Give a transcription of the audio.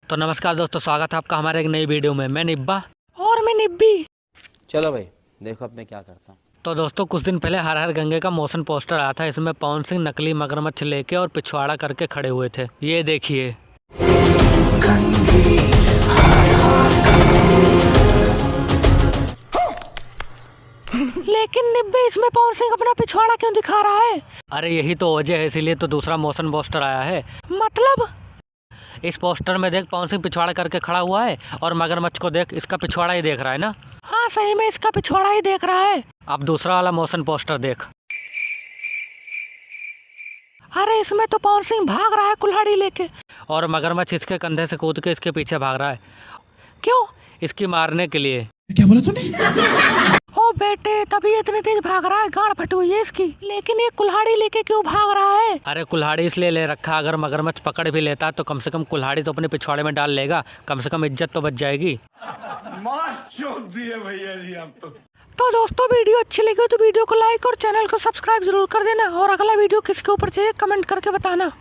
तो नमस्कार दोस्तों, स्वागत है आपका हमारे एक नई वीडियो में। मैं निब्बा और मैं निब्बी। चलो भाई देखो अब मैं क्या करता हूँ। तो दोस्तों, कुछ दिन पहले हर हर गंगे का मोशन पोस्टर आया था। इसमें पवन सिंह नकली मगरमच्छ लेके और पिछवाड़ा करके खड़े हुए थे। ये देखिए। लेकिन निब्बे, इसमें पवन सिंह अपना पिछवाड़ा क्यों दिखा रहा है? अरे यही तो वजह है, इसीलिए तो दूसरा मोशन पोस्टर आया है। मतलब इस पोस्टर में देख, पवन सिंह पिछवाड़ा करके खड़ा हुआ है और मगरमच्छ को देख, इसका पिछवाड़ा ही देख रहा है ना। हाँ सही में इसका पिछवाड़ा ही देख रहा है। अब दूसरा वाला मोशन पोस्टर देख। अरे इसमें तो पवन सिंह भाग रहा है कुल्हाड़ी लेके और मगरमच्छ इसके कंधे से कूद के इसके पीछे भाग रहा है। क्यों? इसकी मारने के लिए। क्या बोला तूने? ओ बेटे, तभी इतनी तेज भाग रहा है, गांड फटी हुई है इसकी। लेकिन ये कुल्हाड़ी लेके क्यों भाग रहा है? अरे कुल्हाड़ी इसलिए ले रखा, अगर मगरमच्छ पकड़ भी लेता तो कम से कम कुल्हाड़ी तो अपने पिछवाड़े में डाल लेगा, कम से कम इज्जत तो बच जाएगी। मार चोद दिए भैया जी आप तो दोस्तों, वीडियो अच्छी लगी हो तो वीडियो को लाइक और चैनल को सब्सक्राइब जरूर कर देना। और अगला वीडियो किसके ऊपर चाहिए कमेंट करके बताना।